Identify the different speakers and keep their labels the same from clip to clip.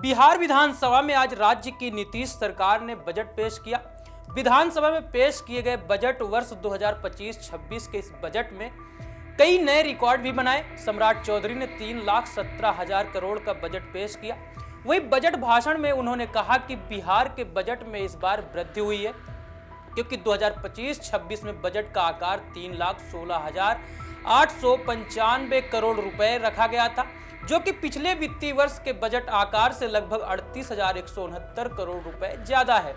Speaker 1: बिहार विधानसभा में आज राज्य की नीतीश सरकार ने बजट पेश किया। विधानसभा में पेश किए गए बजट वर्ष 2025-26 के इस बजट में कई नए रिकॉर्ड भी बनाए। सम्राट चौधरी ने 3,17,000 करोड़ का बजट पेश किया। वहीं बजट भाषण में उन्होंने कहा कि बिहार के बजट में इस बार वृद्धि हुई है, क्योंकि 2025-26 में बजट का आकार 3,16,895 करोड़ रुपए रखा गया था, जो कि पिछले वित्तीय वर्ष के बजट आकार से लगभग 38,169 करोड़ रुपए ज्यादा है।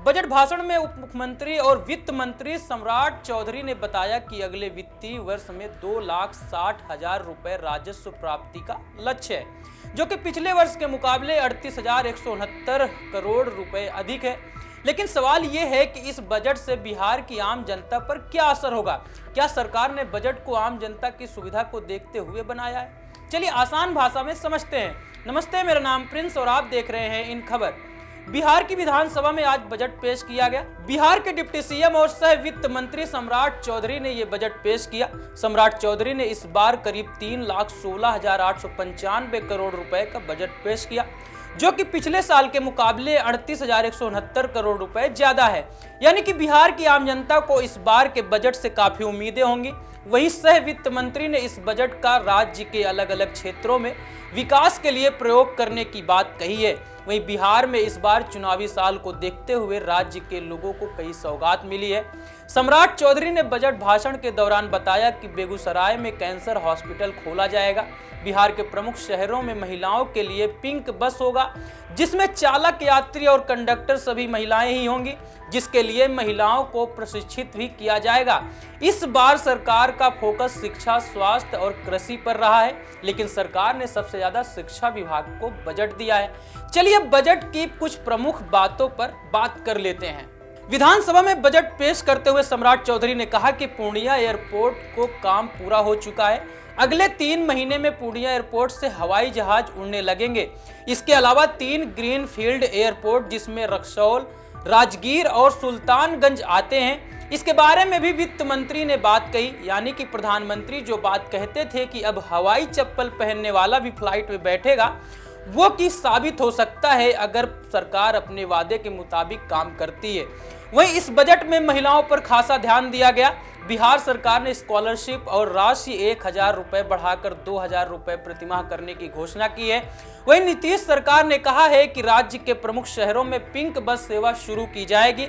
Speaker 1: बजट भाषण में उप मुख्यमंत्री और वित्त मंत्री सम्राट चौधरी ने बताया कि अगले वित्तीय वर्ष में 2,60,000 रुपए राजस्व प्राप्ति का लक्ष्य है, जो कि पिछले वर्ष के मुकाबले 38,169 करोड़ रुपए अधिक है। लेकिन सवाल ये है कि इस बजट से बिहार की आम जनता पर क्या असर होगा? क्या सरकार ने बजट को आम जनता की सुविधा को देखते हुए बनाया है? चलिए आसान भाषा में समझते हैं। नमस्ते, मेरा नाम प्रिंस और आप देख रहे हैं इन खबर। बिहार की विधानसभा में आज बजट पेश किया गया। बिहार के डिप्टी सीएम और सह वित्त मंत्री सम्राट चौधरी ने यह बजट पेश किया। सम्राट चौधरी ने इस बार करीब 3,16,895 करोड़ रुपए का बजट पेश किया, जो कि पिछले साल के मुकाबले 38,169 करोड़ रुपए ज्यादा है। यानी कि बिहार की आम जनता को इस बार के बजट से काफी उम्मीदें होंगी। वहीं सह वित्त मंत्री ने इस बजट का राज्य के अलग अलग क्षेत्रों में विकास के लिए प्रयोग करने की बात कही है। वहीं बिहार में इस बार चुनावी साल को देखते हुए राज्य के लोगों को कई सौगात मिली है। सम्राट चौधरी ने बजट भाषण के दौरान बताया कि बेगूसराय में कैंसर हॉस्पिटल खोला जाएगा। बिहार के प्रमुख शहरों में महिलाओं के लिए पिंक बस होगा, जिसमें चालक, यात्री और कंडक्टर सभी महिलाएं ही होंगी, जिसके लिए महिलाओं को प्रशिक्षित भी किया जाएगा। इस बार सरकार का फोकस शिक्षा, स्वास्थ्य और कृषि पर रहा है, लेकिन सरकार ने सबसे ज्यादा शिक्षा विभाग को बजट दिया है। चलिए बजट की कुछ प्रमुख बातों पर बात कर लेते हैं। विधानसभा में बजट पेश करते हुए सम्राट चौधरी ने कहा कि पूर्णिया एयरपोर्ट को काम पूरा हो चुका है। अगले 3 महीने में पूर्णिया एयरपोर्ट से हवाई जहाज उड़ने लगेंगे। इसके अलावा 3 ग्रीन फील्ड एयरपोर्ट, जिसमें रक्सौल, राजगीर और सुल्तानगंज आते हैं, इसके बारे में भी वित्त मंत्री ने बात कही। यानी कि प्रधानमंत्री जो बात कहते थे कि अब हवाई चप्पल पहनने वाला भी फ्लाइट में बैठेगा, वो की साबित हो सकता है अगर सरकार अपने वादे के मुताबिक काम करती है। वहीं इस बजट में महिलाओं पर खासा ध्यान दिया गया। बिहार सरकार ने स्कॉलरशिप और राशि 1,000 रुपए बढ़ाकर 2,000 रुपए प्रतिमाह करने की घोषणा की है। वहीं नीतीश सरकार ने कहा है कि राज्य के प्रमुख शहरों में पिंक बस सेवा शुरू की जाएगी।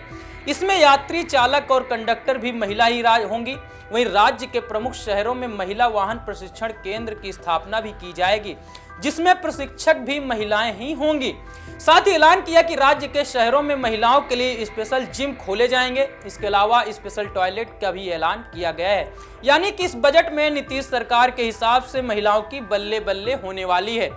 Speaker 1: इसमें यात्री, चालक और कंडक्टर भी महिला ही होंगी। वहीं राज्य के प्रमुख शहरों में महिला वाहन प्रशिक्षण केंद्र की स्थापना भी की जाएगी, जिसमें प्रशिक्षक भी महिलाएं ही होंगी। साथ ही ऐलान किया कि राज्य के शहरों में महिलाओं के लिए स्पेशल जिम खोले जाएंगे। इसके अलावा स्पेशल टॉयलेट का भी ऐलान किया गया है। यानी कि इस बजट में नीतीश सरकार के हिसाब से महिलाओं की बल्ले बल्ले होने वाली है।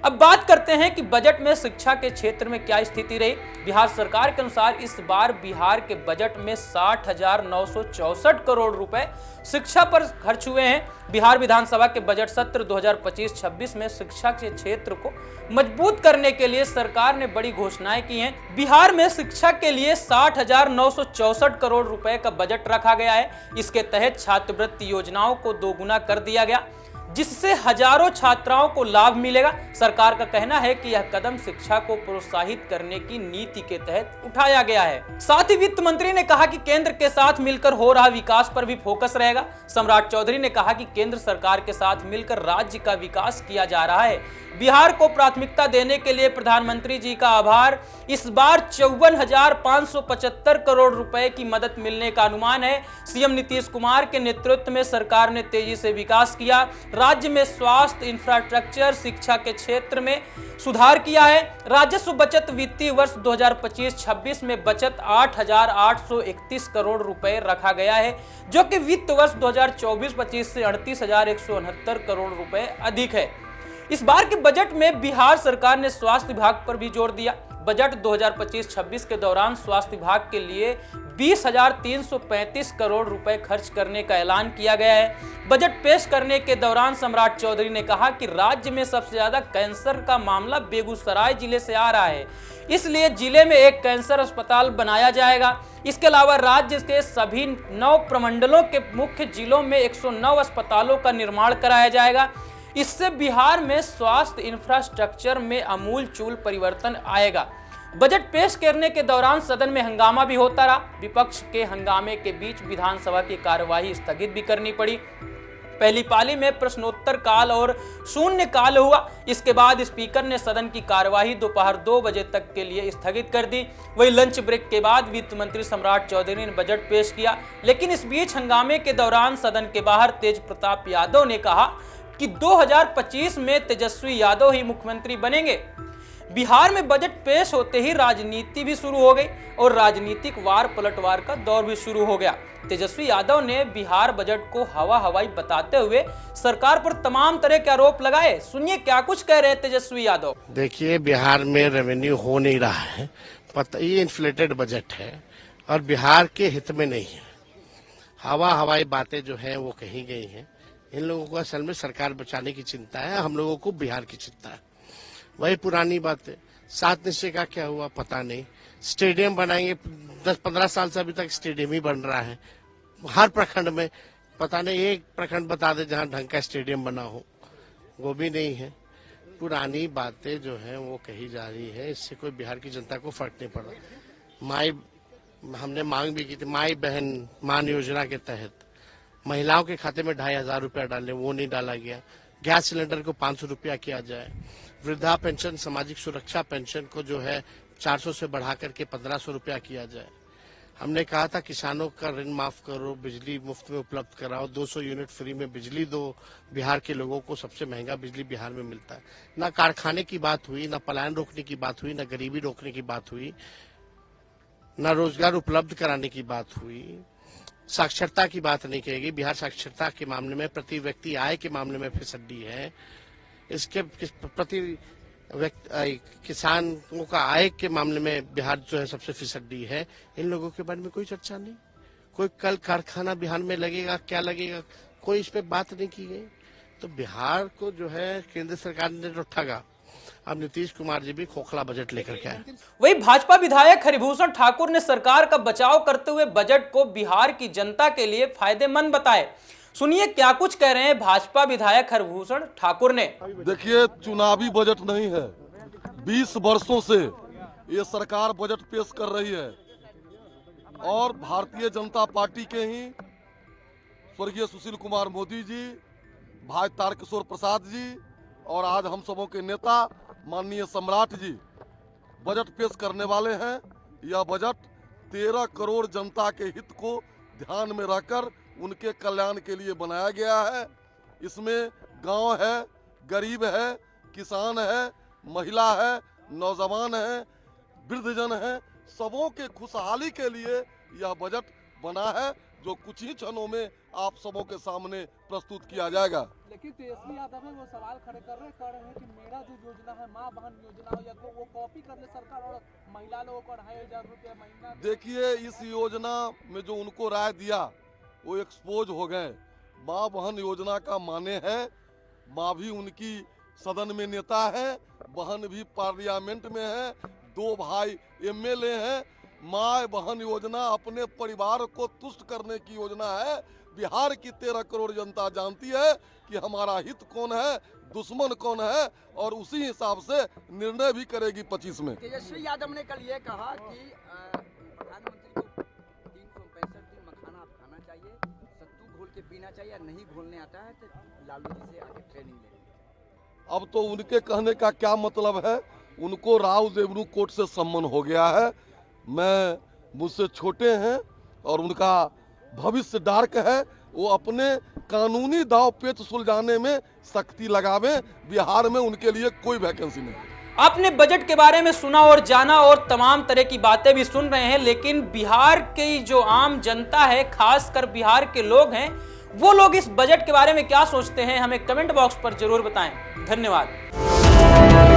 Speaker 1: अब बात करते हैं कि बजट में शिक्षा के क्षेत्र में क्या स्थिति रही। बिहार सरकार के अनुसार इस बार बिहार के बजट में 60,964 करोड़ रुपए शिक्षा पर खर्च हुए हैं। बिहार विधानसभा के बजट सत्र 2025-26 में शिक्षा के क्षेत्र को मजबूत करने के लिए सरकार ने बड़ी घोषणाएं की हैं। बिहार में शिक्षा के लिए 60,964 करोड़ रुपए का बजट रखा गया है। इसके तहत छात्रवृत्ति योजनाओं को 2 गुना कर दिया गया, जिससे हजारों छात्राओं को लाभ मिलेगा। सरकार का कहना है कि यह कदम शिक्षा को प्रोत्साहित करने की नीति के तहत उठाया गया है। साथ ही वित्त मंत्री ने कहा कि केंद्र के साथ मिलकर हो रहा विकास पर भी फोकस रहेगा। सम्राट चौधरी ने कहा कि केंद्र सरकार के साथ मिलकर राज्य का विकास किया जा रहा है। बिहार को प्राथमिकता देने के लिए प्रधानमंत्री जी का आभार। इस बार 54,575 करोड़ रुपए की मदद मिलने का अनुमान है। सीएम नीतीश कुमार के नेतृत्व में सरकार ने तेजी से विकास किया। राज्य में स्वास्थ्य, इंफ्रास्ट्रक्चर, शिक्षा के क्षेत्र में सुधार किया है। राजस्व बचत वित्तीय वर्ष 2025-26 में बचत 8,831 करोड़ रुपए रखा गया है, जो कि वित्त वर्ष 2024-25 से 38,169 करोड़ रुपए अधिक है। इस बार के बजट में बिहार सरकार ने स्वास्थ्य विभाग पर भी जोर दिया। बजट 2025-26 के दौरान स्वास्थ्य विभाग के लिए 20,335 करोड़ रुपए खर्च करने का ऐलान किया गया है। बजट पेश करने के दौरान सम्राट चौधरी ने कहा कि राज्य में सबसे ज्यादा कैंसर का मामला बेगूसराय जिले से आ रहा है, इसलिए जिले में एक कैंसर अस्पताल बनाया जाएगा। इसके अलावा राज्य के सभी 9 प्रमंडलों के मुख्य जिलों में 109 अस्पतालों का निर्माण कराया जाएगा। इससे बिहार में स्वास्थ्य इंफ्रास्ट्रक्चर में आमूलचूल परिवर्तन आएगा। बजट पेश करने के दौरान सदन में हंगामा भी होता रहा। विपक्ष के हंगामे के बीच विधानसभा की कार्यवाही स्थगित भी करनी पड़ी। पहली पाली में प्रश्नोत्तर काल और शून्य काल हुआ। इसके बाद स्पीकर ने सदन की कार्यवाही दोपहर 2 बजे तक के लिए स्थगित कर दी। वहीं लंच ब्रेक के बाद वित्त मंत्री सम्राट चौधरी ने बजट पेश किया, लेकिन इस बीच हंगामे के दौरान सदन के बाहर तेज प्रताप यादव ने कहा कि 2025 में तेजस्वी यादव ही मुख्यमंत्री बनेंगे। बिहार में बजट पेश होते ही राजनीति भी शुरू हो गई और राजनीतिक वार पलटवार का दौर भी शुरू हो गया। तेजस्वी यादव ने बिहार बजट को हवाई बताते हुए सरकार पर तमाम तरह के आरोप लगाए। सुनिए क्या कुछ कह रहे हैं तेजस्वी यादव।
Speaker 2: देखिए, बिहार में रेवेन्यू हो नहीं रहा है, ये इन्फ्लेटेड बजट है और बिहार के हित में नहीं है। हवाई बातें जो है वो कही गई हैं। इन लोगों को असल में सरकार बचाने की चिंता है, हम लोगों को बिहार की चिंता है। वही पुरानी बात है। 7 निश्चय का क्या हुआ पता नहीं। स्टेडियम बनाएंगे, 10-15 साल से अभी तक स्टेडियम ही बन रहा है। हर प्रखंड में पता नहीं एक प्रखंड बता दे जहां ढंग का स्टेडियम बना हो, वो भी नहीं है। पुरानी बातें जो है वो कही जा रही है, इससे कोई बिहार की जनता को फर्क नहीं पड़ रहा। हमने मांग भी की थी, माई बहन मान योजना के तहत महिलाओं के खाते में 2500 रुपया डालने, वो नहीं डाला गया। गैस सिलेंडर को 500 रुपया किया जाए। वृद्धा पेंशन, सामाजिक सुरक्षा पेंशन को जो है 400 से बढ़ा करके 1500 रुपया किया जाए। हमने कहा था किसानों का ऋण माफ करो, बिजली मुफ्त में उपलब्ध कराओ, 200 यूनिट फ्री में बिजली दो। बिहार के लोगों को सबसे महंगा बिजली बिहार में मिलता है। ना कारखाने की बात हुई, ना पलायन रोकने की बात हुई, ना गरीबी रोकने की बात हुई, ना रोजगार उपलब्ध कराने की बात हुई। साक्षरता की बात नहीं कहेगी। बिहार साक्षरता के मामले में, प्रति व्यक्ति आय के मामले में फिसड्डी है। इसके प्रति किसानों का आय के मामले में बिहार जो है सबसे फिसड्डी है। इन लोगों के बारे में कोई चर्चा नहीं। कोई कल कारखाना बिहार में लगेगा, क्या लगेगा, कोई इस पे बात नहीं की गई। तो बिहार को जो है केंद्र सरकार ने तो ठगा। अब नीतीश कुमार जी भी खोखला बजट लेकर के आए।
Speaker 1: वही भाजपा विधायक हरिभूषण ठाकुर ने सरकार का बचाव करते हुए बजट को बिहार की जनता के लिए फायदेमंद बताए। सुनिए क्या कुछ कह रहे हैं भाजपा विधायक हरिभूषण ठाकुर ने।
Speaker 3: देखिए, चुनावी बजट नहीं है। 20 वर्षों से ये सरकार बजट पेश कर रही है और भारतीय जनता पार्टी के ही स्वर्गीय सुशील कुमार मोदी जी, भाई तारकिशोर प्रसाद जी और आज हम सबों के नेता माननीय सम्राट जी बजट पेश करने वाले हैं। यह बजट 13 करोड़ जनता के हित को ध्यान में रखकर उनके कल्याण के लिए बनाया गया है। इसमें गांव है, गरीब है, किसान है, महिला है, नौजवान है, वृद्धजन है, सबों के खुशहाली के लिए यह बजट बना है, जो कुछ ही क्षणों में आप सबों के सामने प्रस्तुत किया जाएगा।
Speaker 4: लेकिन तेजस्वी यादव है वो सवाल खड़े कर रहे हैं कि मेरा जो योजना है माँ बहन योजना या तो वो कॉपी कर ले सरकार और महिला लोगों को 2500 रुपया महीना।
Speaker 3: देखिए, इस योजना में जो उनको राय दिया वो एक्सपोज हो गए। माँ बहन योजना का माने है माँ भी उनकी सदन में नेता है, बहन भी पार्लियामेंट में है, 2 भाई MLA हैं। माँ बहन योजना अपने परिवार को तुष्ट करने की योजना है। बिहार की 13 करोड़ जनता जानती है कि हमारा हित कौन है, दुश्मन कौन है और उसी हिसाब से निर्णय भी करेगी 25 में।
Speaker 4: तेजस्वी यादव ने कल ये कहा कि प्रधानमंत्री को 365 दिन मखाना आप खाना चाहिए, सत्तू घोल के पीना चाहिए, नहीं घोलने आता है तो लालू जी से आगे ट्रेनिंग लेंगे।
Speaker 3: अब तो उनके कहने का क्या मतलब है? उनको राव देवरू कोर्ट से सम्मन हो गया है। मैं मुझसे छोटे हैं और उनका भविष्य डार्क है। वो अपने कानूनी दाव पेच सुलझाने में सख्ती लगावे। बिहार में उनके लिए कोई वैकेंसी नहीं।
Speaker 1: आपने बजट के बारे में सुना और जाना और तमाम तरह की बातें भी सुन रहे हैं, लेकिन बिहार की जो आम जनता है, खासकर बिहार के लोग हैं, वो लोग इस बजट के बारे में क्या सोचते हैं, हमें कमेंट बॉक्स पर जरूर बताएं। धन्यवाद।